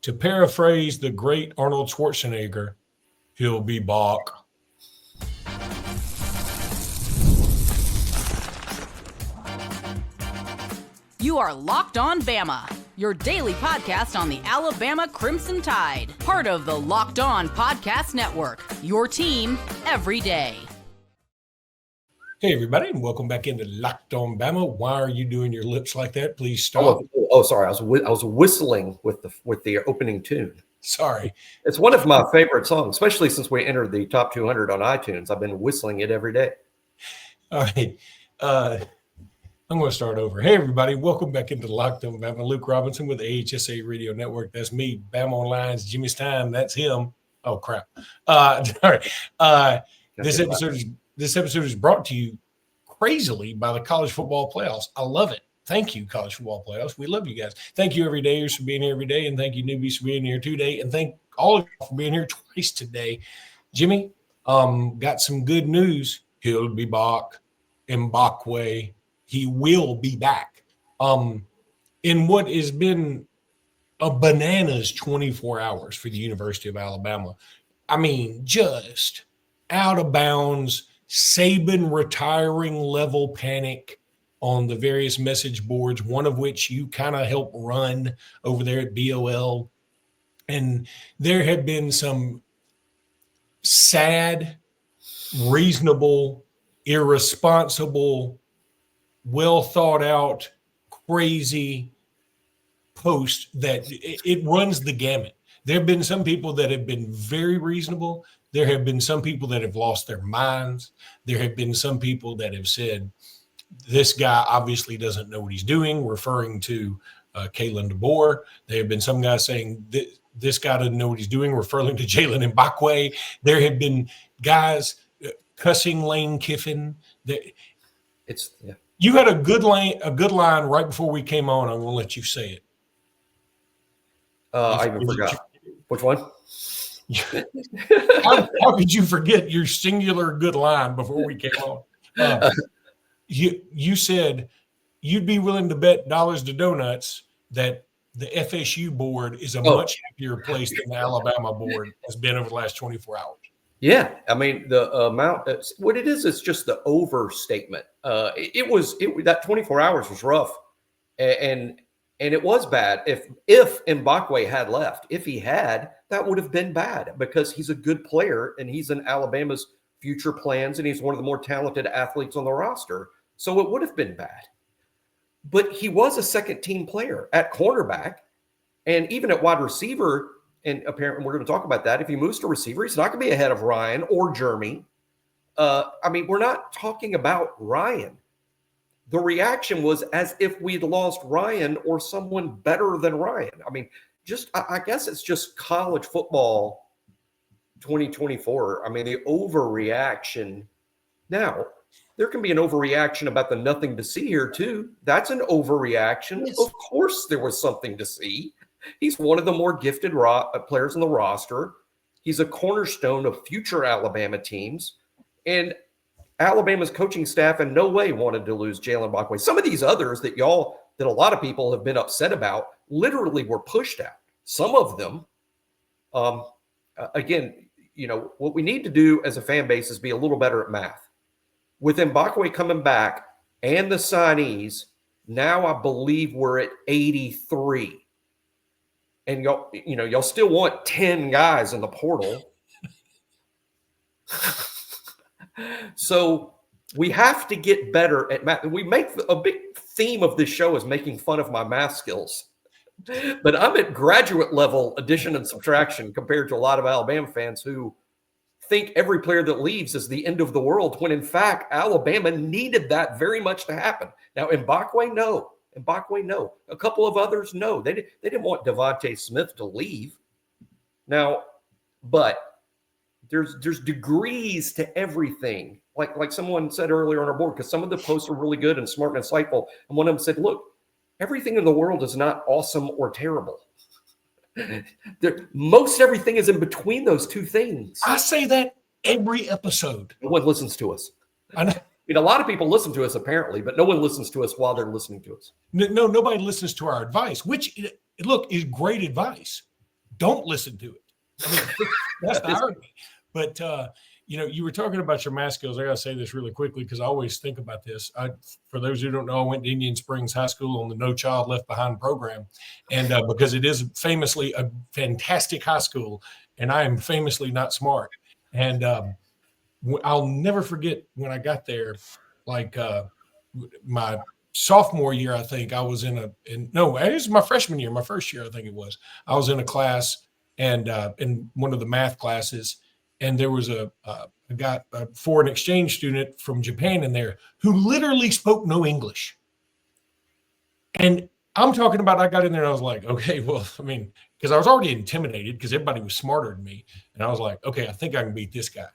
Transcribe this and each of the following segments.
To paraphrase the great Arnold Schwarzenegger, he'll be back. You are Locked On Bama, your daily podcast on the Alabama Crimson Tide. Part of the Locked On Podcast Network, your team every day. Hey, everybody, and welcome back into Locked On Bama. Why are you doing your lips like that? Please stop. Oh, sorry. I was whistling with the opening tune. Sorry. It's one of my favorite songs, especially since we entered the top 200 on iTunes. I've been whistling it every day. All right. I'm going to start over. Hey, everybody. Welcome back into Locked On Bama. Luke Robinson with the AHSA Radio Network. That's me. Bama Online's Jimmy Stein. That's him. Oh, crap. All right. This episode is brought to you crazily by the college football playoffs. I love it. Thank you, college football playoffs. We love you guys. Thank you, everydayers, for being here every day. And thank you, newbies, for being here today. And thank all of you for being here twice today. Jimmy, got some good news. He'll be back. Mbakwe. He will be back. In what has been a bananas 24 hours for the University of Alabama. I mean, just out of bounds, Saban retiring level panic on the various message boards, one of which you kind of help run over there at BOL. And there have been some sad, reasonable, irresponsible, well thought out, crazy posts that it runs the gamut. There have been some people that have been very reasonable. There have been some people that have lost their minds. There have been some people that have said, this guy obviously doesn't know what he's doing, referring to Kalen DeBoer. There have been some guys saying this guy doesn't know what he's doing, referring to Jalen Mbakwe. There have been guys cussing Lane Kiffin. You had a good line right before we came on. I'm going to let you say it. I even forgot. Which one? How could you forget your singular good line before we came on? You said you'd be willing to bet dollars to donuts that the FSU board is a much happier place than the Alabama board has been over the last 24 hours. Yeah, I mean the amount. What it is just the overstatement. That 24 hours was rough, and it was bad. If Mbakwe had left, if he had, that would have been bad because he's a good player and he's in Alabama's future plans and he's one of the more talented athletes on the roster. So it would have been bad. But he was a second team player at cornerback and even at wide receiver. And apparently we're going to talk about that. If he moves to receiver, he's not going to be ahead of Ryan or Jeremy. We're not talking about Ryan. The reaction was as if we'd lost Ryan or someone better than Ryan. I mean, I guess it's just college football 2024. I mean, the overreaction. Now, there can be an overreaction about the nothing to see here, too. That's an overreaction. Yes. Of course there was something to see. He's one of the more gifted players on the roster. He's a cornerstone of future Alabama teams. And Alabama's coaching staff in no way wanted to lose Jalen Mbakwe. Some of these others that a lot of people have been upset about literally were pushed out. Some of them, again, what we need to do as a fan base is be a little better at math. With Mbakwe coming back and the signees, now I believe we're at 83. And y'all still want 10 guys in the portal. So we have to get better at math. We make a big theme of this show is making fun of my math skills. But I'm at graduate level addition and subtraction compared to a lot of Alabama fans who think every player that leaves is the end of the world, when in fact, Alabama needed that very much to happen. Now, Mbakwe, no. A couple of others, no. They didn't want Devontae Smith to leave. Now, but there's degrees to everything. Like someone said earlier on our board, because some of the posts are really good and smart and insightful. And one of them said, look, everything in the world is not awesome or terrible. Most everything is in between those two things. I say that every episode. No one listens to us. I know. A lot of people listen to us apparently, but no one listens to us while they're listening to us. No, nobody listens to our advice, which, look, is great advice. don't listen to it. I mean, that's the irony. But, you were talking about your math skills. I got to say this really quickly because I always think about this. For those who don't know, I went to Indian Springs High School on the No Child Left Behind program. And because it is famously a fantastic high school, and I am famously not smart. And I'll never forget when I got there, like my sophomore year, I think I was it was my freshman year, my first year, I think it was. I was in a class and in one of the math classes, and there was a foreign exchange student from Japan in there who literally spoke no English. And I'm talking about, I got in there and I was like, okay, well, I mean, because I was already intimidated because everybody was smarter than me. And I was like, okay, I think I can beat this guy.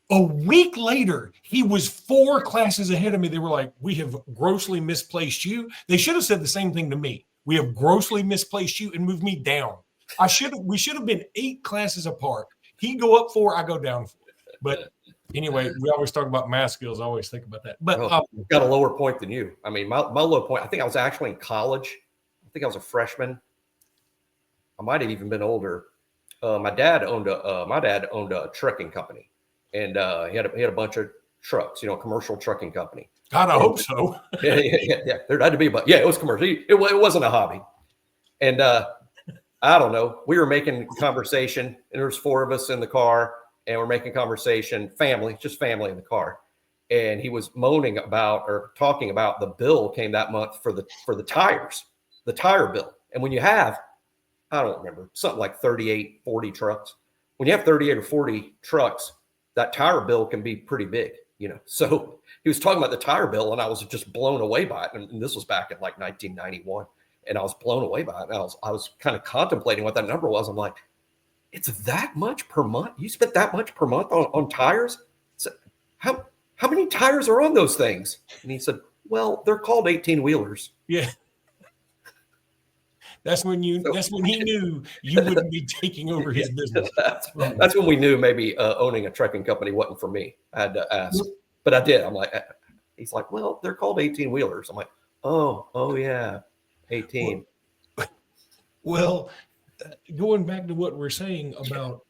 A week later, he was 4 classes ahead of me. They were like, we have grossly misplaced you. They should have said the same thing to me. We have grossly misplaced you and moved me down. We should have been 8 classes apart. He'd go up 4, I go down 4. But anyway, we always talk about math skills. I always think about that. But I've got a lower point than you. I mean, my low point, I think I was actually in college. I think I was a freshman. I might have even been older. My dad owned a trucking company, and he had a bunch of trucks, commercial trucking company. God, I hope so. Yeah. There had to be, but yeah, it was commercial. It wasn't a hobby. And I don't know. We were making conversation, and there was 4 of us in the car, and we're making conversation, just family in the car. And he was moaning about or talking about the bill came that month for the tires, the tire bill. And when you have, I don't remember, something like 38, 40 trucks. When you have 38 or 40 trucks, that tire bill can be pretty big, So he was talking about the tire bill, and I was just blown away by it. And this was back in like 1991. And I was blown away by it. And I was kind of contemplating what that number was. I'm like, it's that much per month? You spent that much per month on tires? So how many tires are on those things? And he said, well, they're called 18-wheelers. Yeah. That's when he knew you wouldn't be taking over his business. That's when we knew maybe owning a trucking company wasn't for me. I had to ask, but I did. I'm like, he's like, well, they're called 18-wheelers. I'm like, oh yeah, 18. Well, going back to what we're saying about,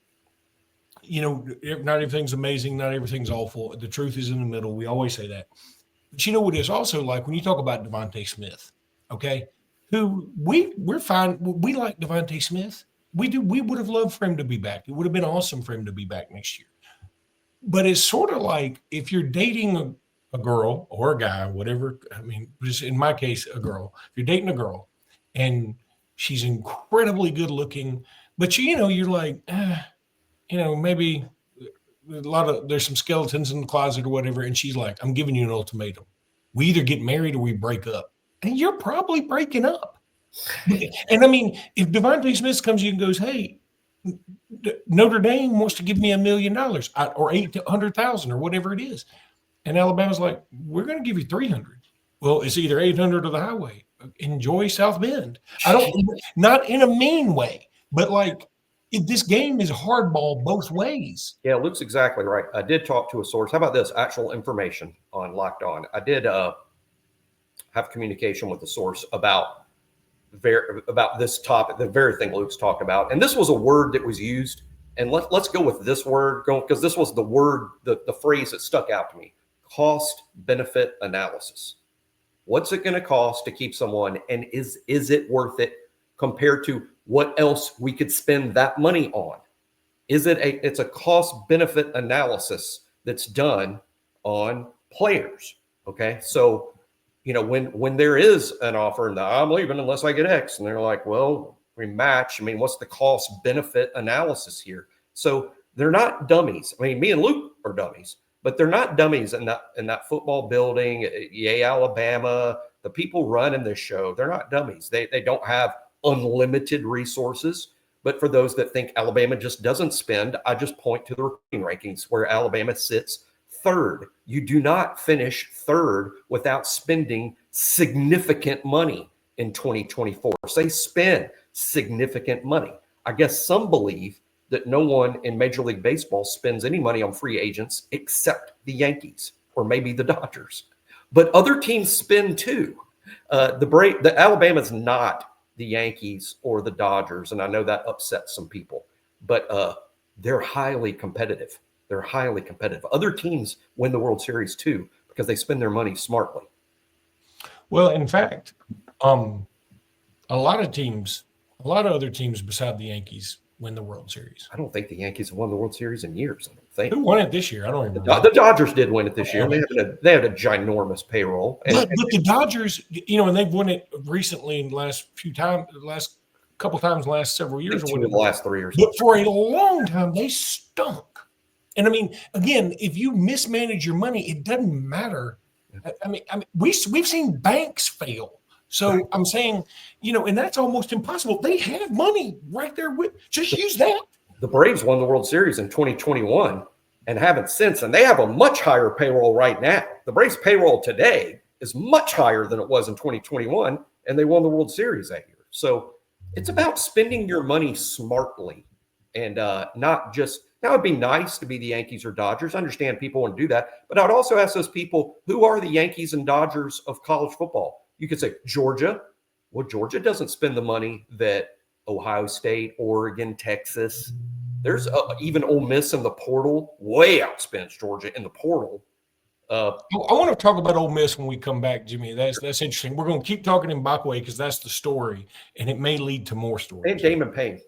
not everything's amazing, not everything's awful. The truth is in the middle. We always say that. But you know what it's also like when you talk about Devontae Smith, okay? Who we're fine. We like Devontae Smith. We do. We would have loved for him to be back. It would have been awesome for him to be back next year. But it's sort of like if you're dating a girl or a guy, whatever. I mean, just in my case, a girl. If you're dating a girl and she's incredibly good looking, but you're like, maybe there's some skeletons in the closet or whatever. And she's like, I'm giving you an ultimatum. We either get married or we break up. And you're probably breaking up. And I mean, if Devontae Smith comes to you and goes, hey, Notre Dame wants to give me $1 million or 800,000 or whatever it is. And Alabama's like, we're going to give you 300. Well, it's either 800 or the highway. Enjoy South Bend. Not in a mean way, but like this game is hardball both ways. Yeah, Luke's exactly right. I did talk to a source. How about this? Actual information on Locked On. I did have communication with the source about this topic, the very thing Luke's talked about. And this was a word that was used. And let's go with this word, because this was the word, the phrase that stuck out to me. Cost benefit analysis. What's it going to cost to keep someone, and is it worth it compared to what else we could spend that money on? It's a cost benefit analysis that's done on players. Okay. So, when there is an offer and I'm leaving unless I get X, and they're like, well, we match. I mean, what's the cost benefit analysis here? So they're not dummies. I mean, me and Luke are dummies, but they're not dummies in that football building. Yay, Alabama, the people running this show, they're not dummies. They don't have unlimited resources. But for those that think Alabama just doesn't spend, I just point to the recruiting rankings where Alabama sits third. You do not finish third without spending significant money in 2024. So they spend significant money. I guess some believe that no one in Major League Baseball spends any money on free agents except the Yankees or maybe the Dodgers. But other teams spend too. The Alabama's not the Yankees or the Dodgers, and I know that upsets some people, but they're highly competitive. They're highly competitive. Other teams win the World Series too because they spend their money smartly. Well, in fact, a lot of other teams beside the Yankees win the World Series. I don't think the Yankees have won the World Series in years. I don't think. Who won it this year? I don't even remember. The Dodgers did win it this year. They had a ginormous payroll. But the Dodgers, and they've won it recently in the last couple times, the last several years. Or the last 3 years. But for a long time, they stunk. And I mean, again, if you mismanage your money, it doesn't matter. I mean, we've seen banks fail. So I'm saying, and that's almost impossible. They have money right there just use that. The Braves won the World Series in 2021 and haven't since, and they have a much higher payroll right now. The Braves payroll today is much higher than it was in 2021, and they won the World Series that year. So it's about spending your money smartly and not just. Now, it'd be nice to be the Yankees or Dodgers. I understand people want to do that. But I'd also ask those people, who are the Yankees and Dodgers of college football? You could say Georgia. Well, Georgia doesn't spend the money that Ohio State, Oregon, Texas. There's even Ole Miss in the portal. Way outspends Georgia in the portal. I want to talk about Ole Miss when we come back, Jimmy. That's interesting. We're going to keep talking Mbakwe because that's the story, and it may lead to more stories. And Damon Payne.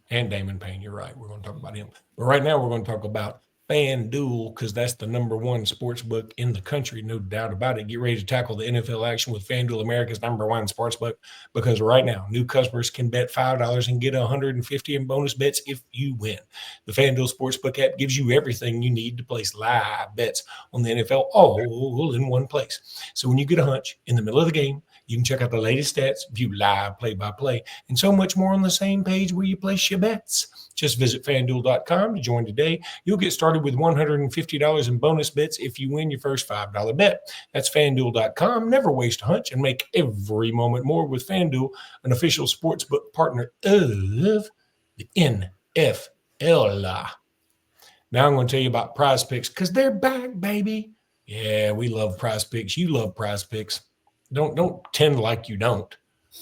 And Damon Payne, you're right. We're going to talk about him. But right now, we're going to talk about FanDuel because that's the #1 sports book in the country, no doubt about it. Get ready to tackle the NFL action with FanDuel, America's #1 sports book, because right now, new customers can bet $5 and get $150 in bonus bets if you win. The FanDuel Sportsbook app gives you everything you need to place live bets on the NFL all in one place. So when you get a hunch in the middle of the game, you can check out the latest stats, view live play-by-play, and so much more on the same page where you place your bets. Just visit FanDuel.com to join today. You'll get started with $150 in bonus bets if you win your first $5 bet. That's FanDuel.com. Never waste a hunch and make every moment more with FanDuel, an official sportsbook partner of the NFL. Now I'm going to tell you about Prize Picks because they're back, baby. Yeah, we love Prize Picks. You love Prize Picks. Don't pretend like you don't.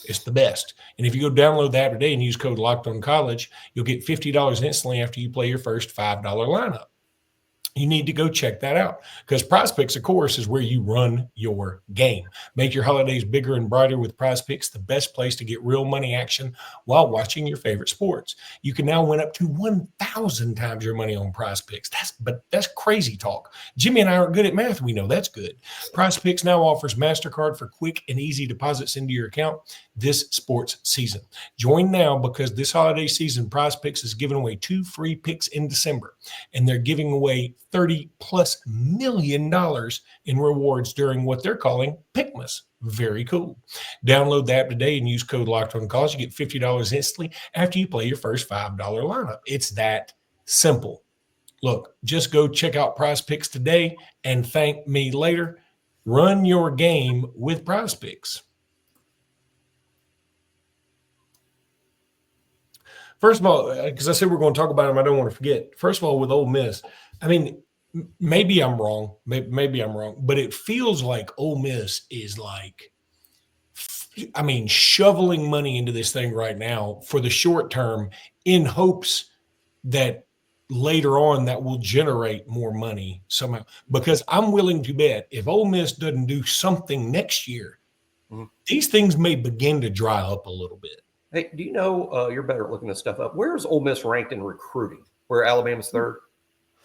It's the best. And if you go download the app today and use code LOCKEDONCollege, you'll get $50 instantly after you play your first $5 lineup. You need to go check that out because Prize Picks, of course, is where you run your game. Make your holidays bigger and brighter with Prize Picks, the best place to get real money action while watching your favorite sports. You can now win up to 1,000 times your money on Prize Picks. That's crazy talk. Jimmy and I aren't good at math. We know that's good. Prize Picks now offers MasterCard for quick and easy deposits into your account this sports season. Join now because this holiday season, Prize Picks is giving away 2 free picks in December, and they're giving away $30+ million in rewards during what they're calling Pickmas. Very cool. Download the app today and use code LOCKEDONCollege. You get $50 instantly after you play your first $5 lineup. It's that simple. Look, just go check out Prize Picks today and thank me later. Run your game with Prize Picks. First of all, because I said we're going to talk about them, I don't want to forget. First of all, with Ole Miss, I mean, maybe I'm wrong. Maybe I'm wrong. But it feels like Ole Miss is shoveling money into this thing right now for the short term in hopes that later on that will generate more money somehow. Because I'm willing to bet if Ole Miss doesn't do something next year, these things may begin to dry up a little bit. Hey, do you know, you're better at looking this stuff up. Where is Ole Miss ranked in recruiting? Where Alabama's third?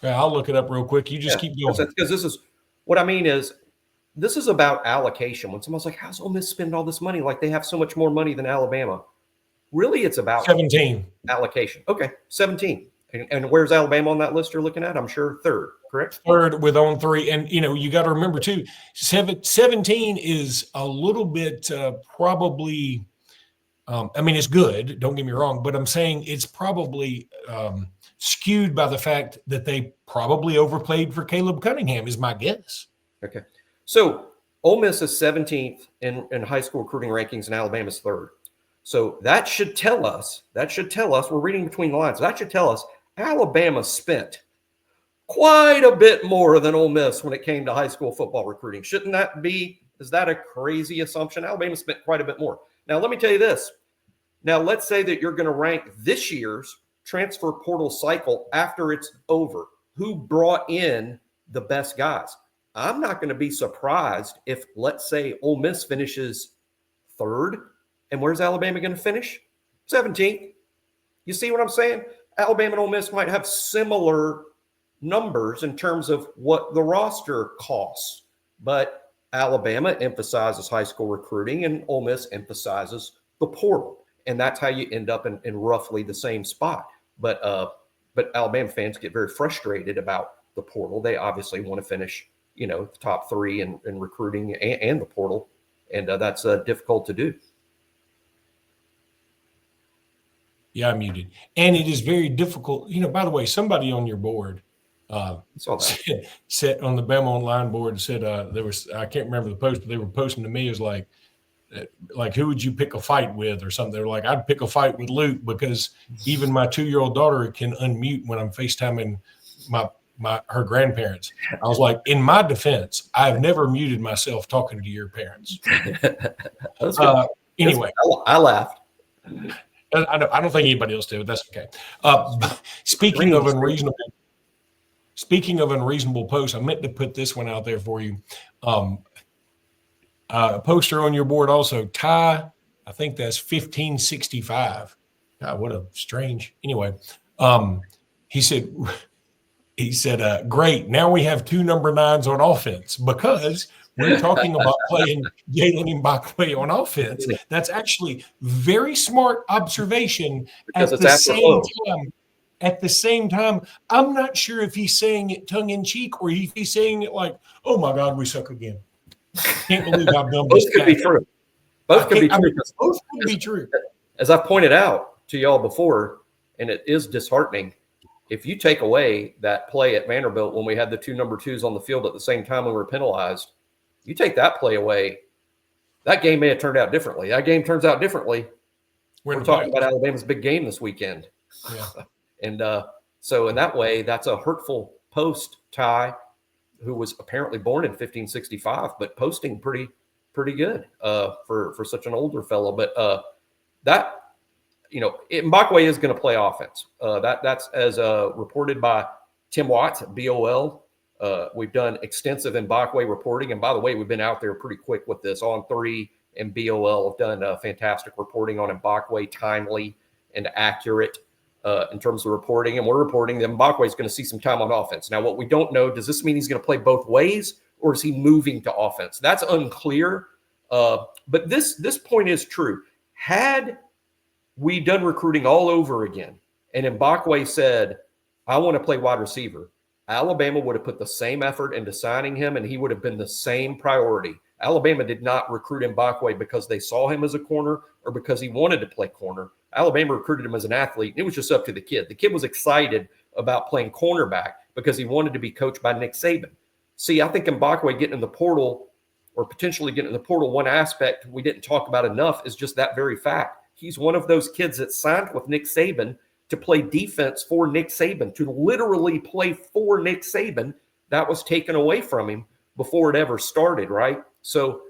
Yeah, I'll look it up real quick. You just keep going. Because this is what I mean is this is about allocation. When someone's like, how's Ole Miss spend all this money? Like they have so much more money than Alabama. Really, it's about 17 allocation. Okay, 17. And where's Alabama on that list you're looking at? I'm sure third, correct? Third with on 3. And, you got to remember, too, 17 is a little bit probably it's good. Don't get me wrong. But I'm saying it's probably skewed by the fact that they probably overplayed for Caleb Cunningham is my guess. Okay. So Ole Miss is 17th in high school recruiting rankings and Alabama's third. So that should tell us, we're reading between the lines. That should tell us Alabama spent quite a bit more than Ole Miss when it came to high school football recruiting. Shouldn't that be Is that a crazy assumption? Alabama spent quite a bit more. Now, let me tell you this. Now, let's say that you're going to rank this year's transfer portal cycle after it's over. Who brought in the best guys? I'm not going to be surprised if, let's say, Ole Miss finishes third. And where's Alabama going to finish? 17th. You see what I'm saying? Alabama and Ole Miss might have similar numbers in terms of what the roster costs. But Alabama emphasizes high school recruiting and Ole Miss emphasizes the portal. And that's how you end up in roughly the same spot. But Alabama fans get very frustrated about the portal. They obviously want to finish, the top three in recruiting and the portal. And that's difficult to do. Yeah, I'm muted. And it is very difficult. By the way, somebody on your board said on the Bama Online board said there was, I can't remember the post, but they were posting to me as like who would you pick a fight with or something. They're like, I'd pick a fight with Luke because even my 2-year-old daughter can unmute when I'm FaceTiming her grandparents. I was like, in my defense, I've never muted myself talking to your parents. Anyway, I laughed. I don't think anybody else did, but that's okay. Speaking of unreasonable posts, I meant to put this one out there for you. A poster on your board also, Ty, I think that's 1565. God, what a strange. Anyway, he said, great. Now we have 2 number 9s on offense because we're talking about playing Jalen Mbakwe on offense. That's actually very smart observation. At the same time, I'm not sure if he's saying it tongue in cheek or if he's saying it like, oh my God, we suck again. Can't believe I've done this. Both could be true. Both could be true. As I've pointed out to y'all before, and it is disheartening, if you take away that play at Vanderbilt when we had the 2 number 2s on the field at the same time when we were penalized, you take that play away, that game may have turned out differently. That game turns out differently. We're talking about Alabama's big game this weekend. Yeah. And so in that way, that's a hurtful post, Ty, who was apparently born in 1565, but posting pretty good for such an older fellow. But Mbakwe is going to play offense. That's as reported by Tim Watts at BOL. We've done extensive Mbakwe reporting. And by the way, we've been out there pretty quick with this. On 3 and BOL have done fantastic reporting on Mbakwe, timely and accurate in terms of reporting. And we're reporting that Mbakwe is going to see some time on offense. Now, what we don't know, does this mean he's going to play both ways or is he moving to offense? That's unclear. But this point is true. Had we done recruiting all over again and Mbakwe said, I want to play wide receiver, Alabama would have put the same effort into signing him, and he would have been the same priority. Alabama did not recruit Mbakwe because they saw him as a corner or because he wanted to play corner. Alabama recruited him as an athlete. It was just up to the kid. The kid was excited about playing cornerback because he wanted to be coached by Nick Saban. See, I think Mbakwe getting in the portal or potentially getting in the portal, one aspect we didn't talk about enough is just that very fact. He's one of those kids that signed with Nick Saban to play defense for Nick Saban, to literally play for Nick Saban. That was taken away from him before it ever started, right? So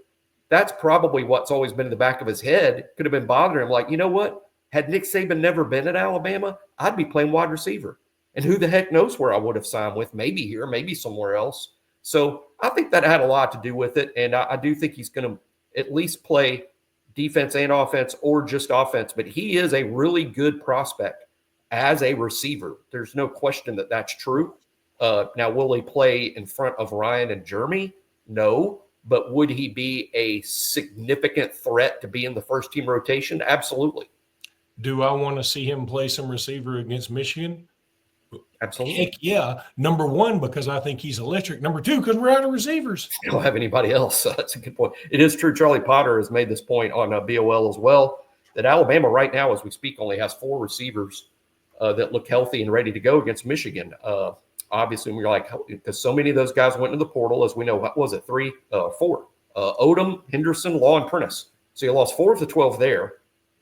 that's probably what's always been in the back of his head. Could have been bothering him. Like, you know what? Had Nick Saban never been at Alabama, I'd be playing wide receiver. And who the heck knows where I would have signed with? Maybe here, maybe somewhere else. So I think that had a lot to do with it. And I do think he's going to at least play defense and offense or just offense. But he is a really good prospect as a receiver. There's no question that that's true. Now, will he play in front of Ryan and Jeremy? No. But would he be a significant threat to be in the first team rotation? Absolutely. Do I want to see him play some receiver against Michigan? Absolutely. Heck yeah. Number 1, because I think he's electric. Number 2, because we're out of receivers. I don't have anybody else. That's a good point. It is true. Charlie Potter has made this point on BOL as well, that Alabama right now, as we speak, only has 4 receivers that look healthy and ready to go against Michigan. Obviously, we're like, because so many of those guys went into the portal, as we know, what was it, 4? Odom, Henderson, Law, and Prentice. So you lost 4 of the 12 there.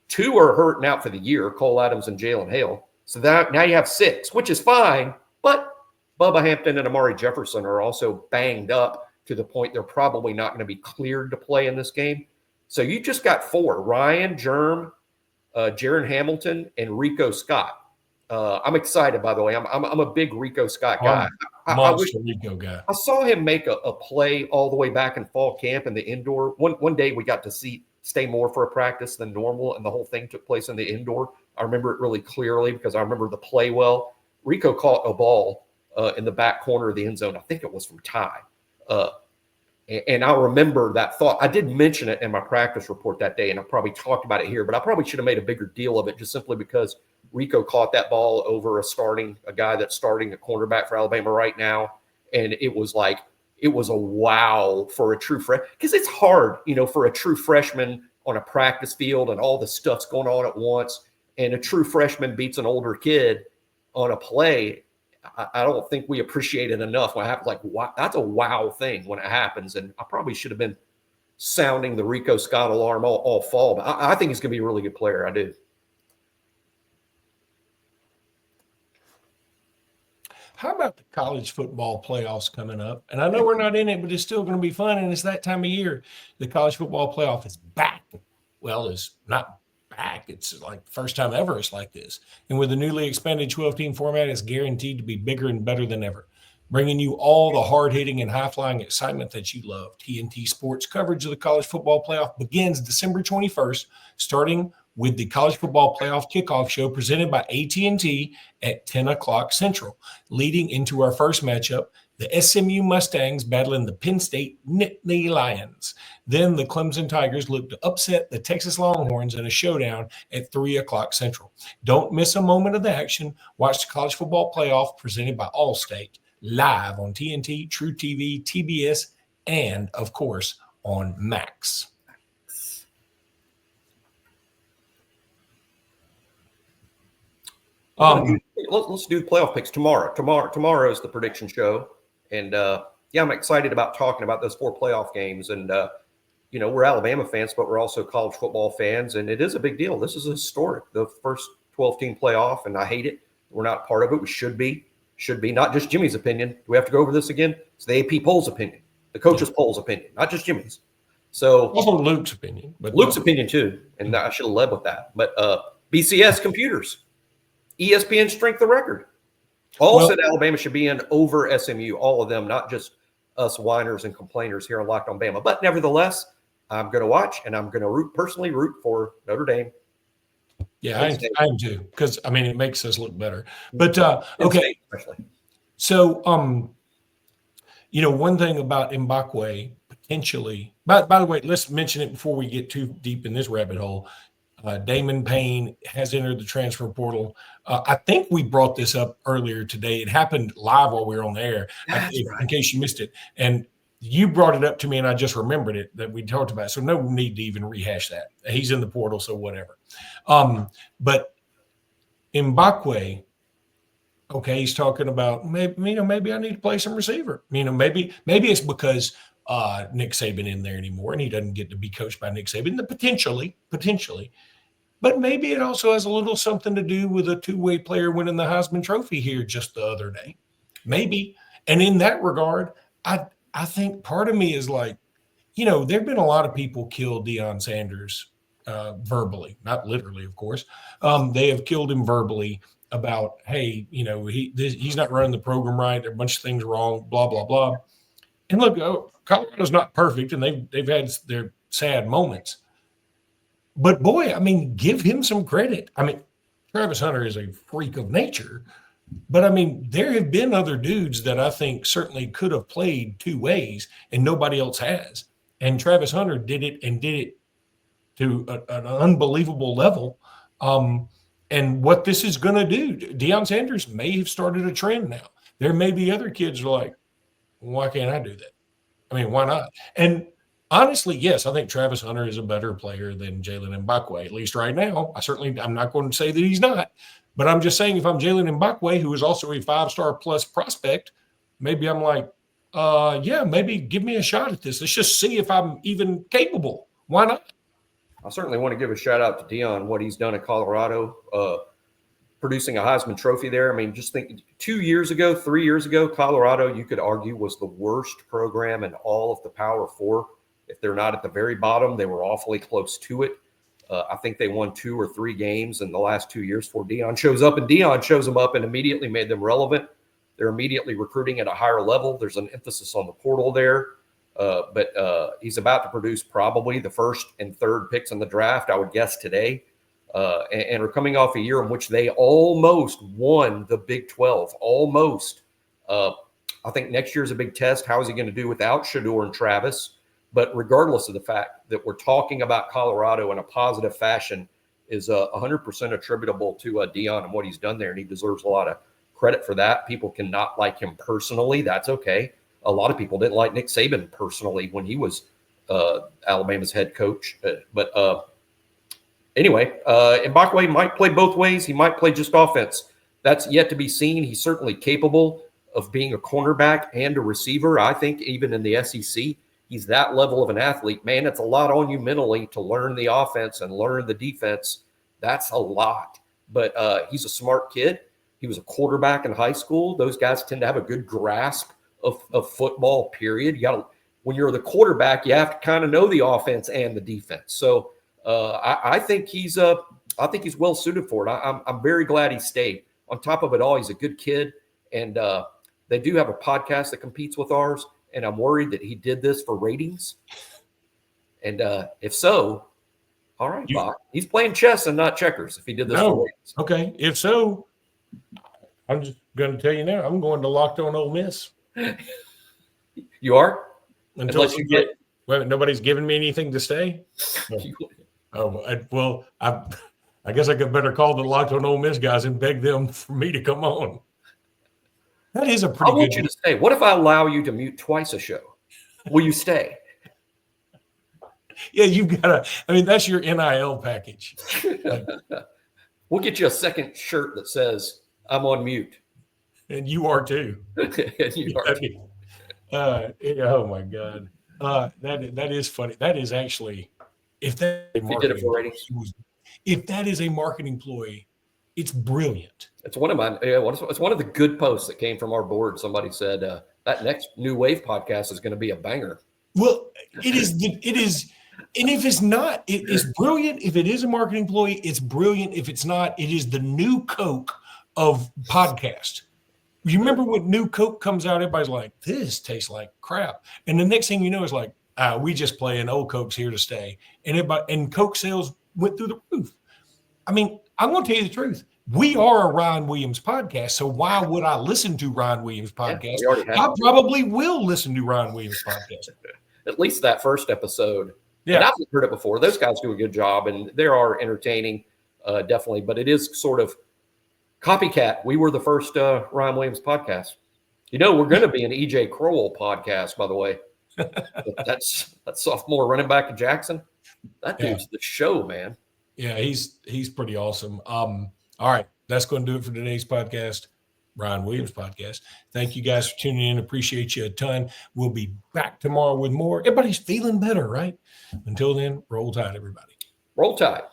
2 are hurt and out for the year, Cole Adams and Jalen Hale. So that now you have 6, which is fine. But Bubba Hampton and Amari Jefferson are also banged up. to the point they're probably not going to be cleared to play in this game. So you just got 4: Ryan, Germ, Jaron Hamilton, and Rico Scott. I'm excited, by the way. I'm a big Rico Scott guy. I wish Rico guy. I saw him make a play all the way back in fall camp in the indoor. One day we got to stay more for a practice than normal, and the whole thing took place in the indoor. I remember it really clearly because I remember the play well. Rico caught a ball in the back corner of the end zone. I think it was from Ty. And I remember that thought. I did mention it in my practice report that day, and I probably talked about it here, but I probably should have made a bigger deal of it just simply because Rico caught that ball over a guy that's starting a cornerback for Alabama right now. And it was a wow for a true freshman, because it's hard, for a true freshman on a practice field and all the stuff's going on at once. And a true freshman beats an older kid on a play. I don't think we appreciate it enough when it happens. Like, wow, that's a wow thing when it happens. And I probably should have been sounding the Rico Scott alarm all fall. But I think he's going to be a really good player. I do. How about the college football playoffs coming up? And I know we're not in it, but it's still going to be fun. And it's that time of year. The college football playoff is back. Well, it's not back. It's like the first time ever it's like this. And with the newly expanded 12-team format, it's guaranteed to be bigger and better than ever, bringing you all the hard-hitting and high-flying excitement that you love. TNT Sports coverage of the college football playoff begins December 21st, starting with the college football playoff kickoff show presented by AT&T at 10 o'clock Central, leading into our first matchup, the SMU Mustangs battling the Penn State Nittany Lions. Then the Clemson Tigers look to upset the Texas Longhorns in a showdown at 3 o'clock Central. Don't miss a moment of the action. Watch the college football playoff presented by Allstate live on TNT, True TV, TBS, and, of course, on Max. Let's do the playoff picks tomorrow. Tomorrow is the prediction show. And, I'm excited about talking about those 4 playoff games. And, we're Alabama fans, but we're also college football fans. And it is a big deal. This is historic, the first 12-team playoff, and I hate it. We're not part of it. We should be. Not just Jimmy's opinion. Do we have to go over this again? It's the AP poll's opinion, the coaches' poll's opinion, not just Jimmy's. So also Luke's opinion. But Luke's opinion, too. And I should have led with that. But BCS Computers, ESPN Strength of Record. All said Alabama should be in over SMU, all of them, not just us whiners and complainers here on Locked on Bama. But nevertheless, I'm going to watch, and I'm going to personally root for Notre Dame. Yeah, I am too, because, it makes us look better. But, okay. So, one thing about Mbakwe potentially, by the way, let's mention it before we get too deep in this rabbit hole. Damon Payne has entered the transfer portal. I think we brought this up earlier today. It happened live while we were on the air, in case you missed it. And you brought it up to me, and I just remembered it that we talked about it. So no need to even rehash that. He's in the portal, so whatever. But Mbakwe, okay, he's talking about maybe I need to play some receiver. Maybe it's because Nick Saban in there anymore, and he doesn't get to be coached by Nick Saban. Potentially. But maybe it also has a little something to do with a two-way player winning the Heisman Trophy here just the other day. Maybe. And in that regard, I think part of me is like, there have been a lot of people kill Deion Sanders verbally, not literally, of course. They have killed him verbally about, hey, he's not running the program right. There are a bunch of things wrong, blah, blah, blah. And look, Colorado's not perfect, and they've had their sad moments. But, boy, give him some credit. Travis Hunter is a freak of nature. But, there have been other dudes that I think certainly could have played two ways, and nobody else has. And Travis Hunter did it to an unbelievable level. And what this is going to do, Deion Sanders may have started a trend now. There may be other kids who are like, why can't I do that? Why not? And honestly, yes, I think Travis Hunter is a better player than Jalen Mbakwe, at least right now. I'm not going to say that he's not, but I'm just saying if I'm Jalen Mbakwe, who is also a 5-star plus prospect, maybe I'm like, maybe give me a shot at this. Let's just see if I'm even capable. Why not? I certainly want to give a shout out to Deion, what he's done at Colorado. producing a Heisman Trophy there. I mean, just think 3 years ago, Colorado, you could argue, was the worst program in all of the Power Four. If they're not at the very bottom, they were awfully close to it. I think they won 2 or 3 games in the last 2 years before Deion shows up, and Deion shows them up and immediately made them relevant. They're immediately recruiting at a higher level. There's an emphasis on the portal there, but he's about to produce probably the first and third picks in the draft, I would guess, today, and are coming off a year in which they almost won the Big 12, almost. I think next year's a big test. How is he going to do without Shedeur and Travis? But regardless of the fact that we're talking about Colorado in a positive fashion is 100% attributable to Deion and what he's done there, and he deserves a lot of credit for that. People cannot like him personally. That's okay. A lot of people didn't like Nick Saban personally when he was Alabama's head coach. But anyway, Mbakwe might play both ways. He might play just offense. That's yet to be seen. He's certainly capable of being a cornerback and a receiver. I think even in the SEC, he's that level of an athlete. Man, it's a lot on you mentally to learn the offense and learn the defense. That's a lot. But he's a smart kid. He was a quarterback in high school. Those guys tend to have a good grasp of football, period. When you're the quarterback, you have to kind of know the offense and the defense. So I think he's well suited for it. I'm very glad he stayed. On top of it all, he's a good kid. And they do have a podcast that competes with ours. And I'm worried that he did this for ratings. And if so, all right, Bob. He's playing chess and not checkers if he did this for ratings. Okay. If so, I'm just going to tell you now, I'm going to Locked On Ole Miss. You are? Until you get – well, nobody's giving me anything to stay? Well, I guess I could better call the Locked On Ole Miss guys and beg them for me to come on. That is a pretty good – I want you to stay. What if I allow you to mute twice a show? Will you stay? Yeah, you've got to – I mean, that's your NIL package. We'll get you a second shirt that says – I'm on mute. And you are too. And you are too. Oh, my God. That is funny. That is actually – if that is a marketing ploy, it's brilliant. It's one of mine. It's one of the good posts that came from our board. Somebody said that next New Wave podcast is going to be a banger. Well, it is. And if it's not, it's brilliant. If it is a marketing ploy, it's brilliant. If it's not, it is the new Coke of podcast. You remember when new Coke comes out, everybody's like, this tastes like crap. And the next thing you know is like, we just playing old Coke's here to stay. And Coke sales went through the roof. I mean, I'm going to tell you the truth. We are a Ryan Williams podcast. So why would I listen to Ryan Williams podcast? I probably will listen to Ryan Williams podcast. At least that first episode. Yeah. And I've heard it before. Those guys do a good job and they are entertaining, definitely. But it is sort of copycat. We were the first Ryan Williams podcast. You know, we're going to be an EJ Crowell podcast, by the way. That's sophomore running back of Jackson. That dude's the show, man. Yeah, he's pretty awesome. All right, that's going to do it for today's podcast, Ryan Williams podcast. Thank you guys for tuning in. Appreciate you a ton. We'll be back tomorrow with more. Everybody's feeling better, right? Until then, roll tide, everybody. Roll tide.